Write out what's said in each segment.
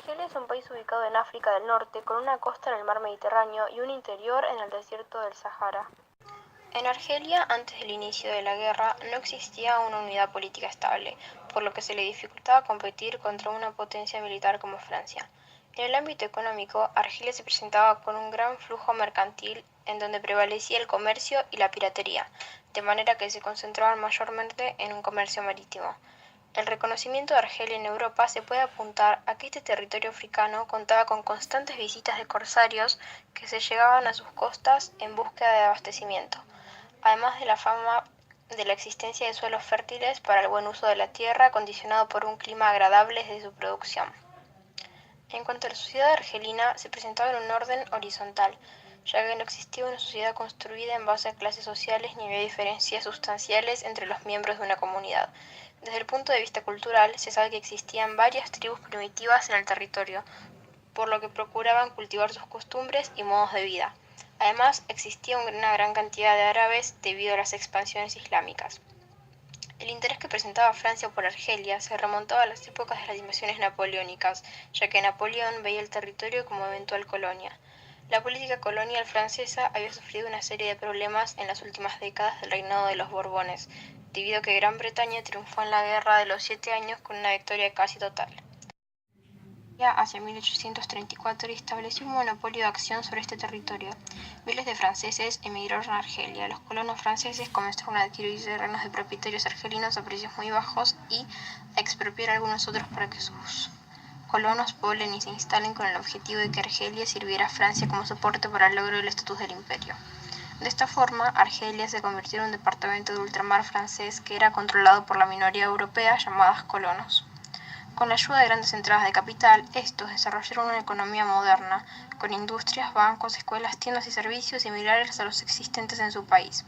Argelia es un país ubicado en África del Norte, con una costa en el mar Mediterráneo y un interior en el desierto del Sahara. En Argelia, antes del inicio de la guerra, no existía una unidad política estable, por lo que se le dificultaba competir contra una potencia militar como Francia. En el ámbito económico, Argelia se presentaba con un gran flujo mercantil en donde prevalecía el comercio y la piratería, de manera que se concentraban mayormente en un comercio marítimo. El reconocimiento de Argelia en Europa se puede apuntar a que este territorio africano contaba con constantes visitas de corsarios que se llegaban a sus costas en búsqueda de abastecimiento, además de la fama de la existencia de suelos fértiles para el buen uso de la tierra, condicionado por un clima agradable desde su producción. En cuanto a la sociedad argelina, se presentaba en un orden horizontal, ya que no existía una sociedad construida en base a clases sociales ni había diferencias sustanciales entre los miembros de una comunidad. Desde el punto de vista cultural, se sabe que existían varias tribus primitivas en el territorio, por lo que procuraban cultivar sus costumbres y modos de vida. Además, existía una gran cantidad de árabes debido a las expansiones islámicas. El interés que presentaba Francia por Argelia se remontaba a las épocas de las invasiones napoleónicas, ya que Napoleón veía el territorio como eventual colonia. La política colonial francesa había sufrido una serie de problemas en las últimas décadas del reinado de los Borbones, debido a que Gran Bretaña triunfó en la Guerra de los 7 Años con una victoria casi total. Hacia 1834 y estableció un monopolio de acción sobre este territorio. Miles de franceses emigraron a Argelia. Los colonos franceses comenzaron a adquirir terrenos de propietarios argelinos a precios muy bajos y a expropiar algunos otros para que sus colonos poblen y se instalen con el objetivo de que Argelia sirviera a Francia como soporte para el logro del estatus del imperio. De esta forma, Argelia se convirtió en un departamento de ultramar francés que era controlado por la minoría europea llamadas colonos. Con la ayuda de grandes entradas de capital, estos desarrollaron una economía moderna, con industrias, bancos, escuelas, tiendas y servicios similares a los existentes en su país.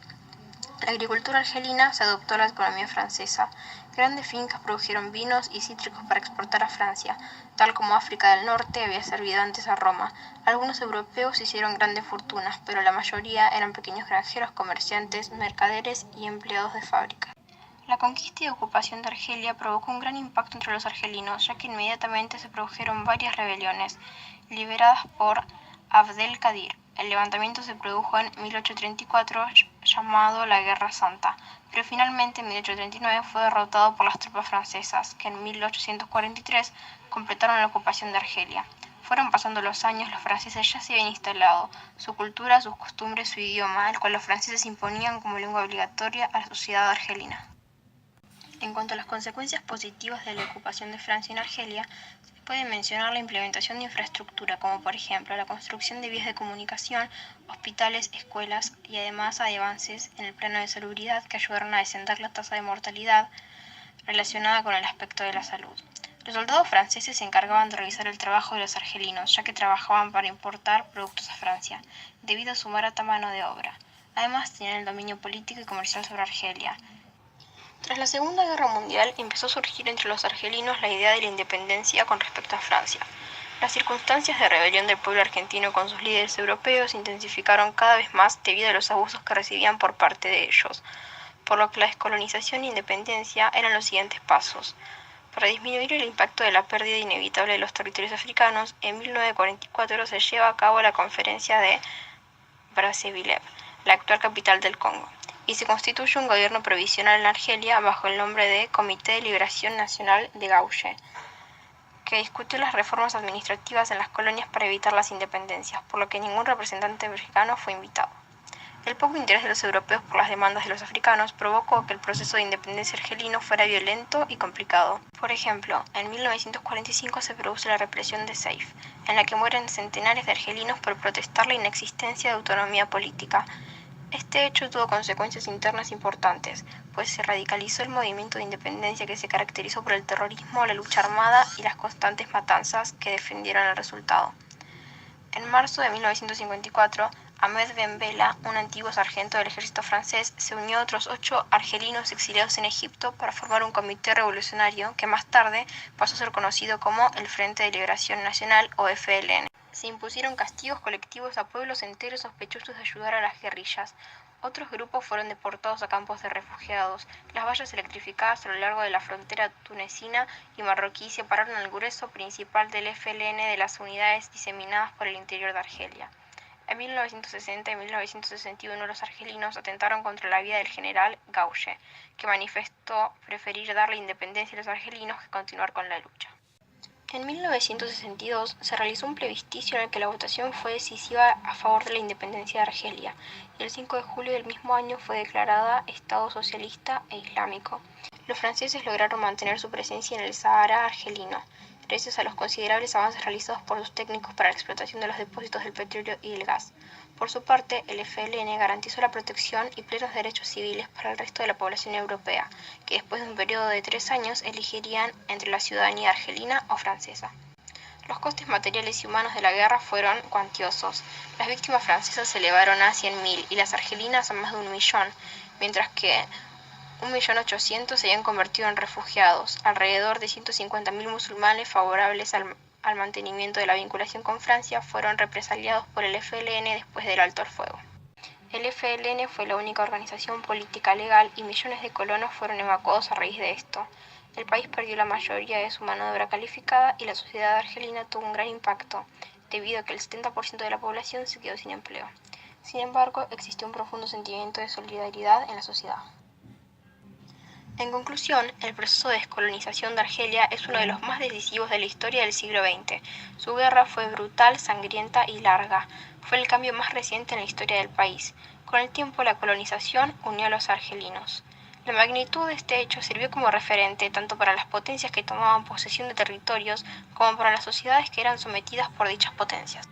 La agricultura argelina se adoptó a la economía francesa. Grandes fincas produjeron vinos y cítricos para exportar a Francia, tal como África del Norte había servido antes a Roma. Algunos europeos hicieron grandes fortunas, pero la mayoría eran pequeños granjeros, comerciantes, mercaderes y empleados de fábrica. La conquista y ocupación de Argelia provocó un gran impacto entre los argelinos, ya que inmediatamente se produjeron varias rebeliones, lideradas por Abdelkadir. El levantamiento se produjo en 1834, llamado la Guerra Santa, pero finalmente en 1839 fue derrotado por las tropas francesas, que en 1843 completaron la ocupación de Argelia. Fueron pasando los años, los franceses ya se habían instalado, su cultura, sus costumbres, su idioma, el cual los franceses imponían como lengua obligatoria a la sociedad argelina. En cuanto a las consecuencias positivas de la ocupación de Francia en Argelia, se puede mencionar la implementación de infraestructura, como por ejemplo la construcción de vías de comunicación, hospitales, escuelas, y además hay avances en el plano de salubridad que ayudaron a descender la tasa de mortalidad relacionada con el aspecto de la salud. Los soldados franceses se encargaban de revisar el trabajo de los argelinos, ya que trabajaban para importar productos a Francia, debido a su barata mano de obra. Además, tenían el dominio político y comercial sobre Argelia. Tras la Segunda Guerra Mundial empezó a surgir entre los argelinos la idea de la independencia con respecto a Francia. Las circunstancias de rebelión del pueblo argentino con sus líderes europeos se intensificaron cada vez más debido a los abusos que recibían por parte de ellos, por lo que la descolonización e independencia eran los siguientes pasos. Para disminuir el impacto de la pérdida inevitable de los territorios africanos, en 1944 se lleva a cabo la Conferencia de Brazzaville, la actual capital del Congo, y se constituye un gobierno provisional en Argelia bajo el nombre de Comité de Liberación Nacional de Gauche, que discutió las reformas administrativas en las colonias para evitar las independencias, por lo que ningún representante africano fue invitado. El poco interés de los europeos por las demandas de los africanos provocó que el proceso de independencia argelino fuera violento y complicado. Por ejemplo, en 1945 se produce la represión de Seif, en la que mueren centenares de argelinos por protestar la inexistencia de autonomía política. Este hecho tuvo consecuencias internas importantes, pues se radicalizó el movimiento de independencia que se caracterizó por el terrorismo, la lucha armada y las constantes matanzas que defendieron el resultado. En marzo de 1954, Ahmed Ben Bella, un antiguo sargento del ejército francés, se unió a otros 8 argelinos exiliados en Egipto para formar un comité revolucionario que más tarde pasó a ser conocido como el Frente de Liberación Nacional o FLN. Se impusieron castigos colectivos a pueblos enteros sospechosos de ayudar a las guerrillas. Otros grupos fueron deportados a campos de refugiados. Las vallas electrificadas a lo largo de la frontera tunecina y marroquí separaron al grueso principal del FLN de las unidades diseminadas por el interior de Argelia. En 1960 y 1961 los argelinos atentaron contra la vida del general Gauche, que manifestó preferir dar la independencia a los argelinos que continuar con la lucha. En 1962 se realizó un plebiscito en el que la votación fue decisiva a favor de la independencia de Argelia, y el 5 de julio del mismo año fue declarada Estado socialista e islámico. Los franceses lograron mantener su presencia en el Sahara argelino, gracias a los considerables avances realizados por sus técnicos para la explotación de los depósitos del petróleo y del gas. Por su parte, el FLN garantizó la protección y plenos derechos civiles para el resto de la población europea, que después de un periodo de 3 años elegirían entre la ciudadanía argelina o francesa. Los costes materiales y humanos de la guerra fueron cuantiosos. Las víctimas francesas se elevaron a 100.000 y las argelinas a más de 1.000.000, mientras que 1.800.000 se habían convertido en refugiados. Alrededor de 150.000 musulmanes favorables al mantenimiento de la vinculación con Francia fueron represaliados por el FLN después del alto el fuego. El FLN fue la única organización política legal y millones de colonos fueron evacuados a raíz de esto. El país perdió la mayoría de su mano de obra calificada y la sociedad argelina tuvo un gran impacto, debido a que el 70% de la población se quedó sin empleo. Sin embargo, existió un profundo sentimiento de solidaridad en la sociedad. En conclusión, el proceso de descolonización de Argelia es uno de los más decisivos de la historia del siglo XX. Su guerra fue brutal, sangrienta y larga. Fue el cambio más reciente en la historia del país. Con el tiempo, la colonización unió a los argelinos. La magnitud de este hecho sirvió como referente tanto para las potencias que tomaban posesión de territorios como para las sociedades que eran sometidas por dichas potencias.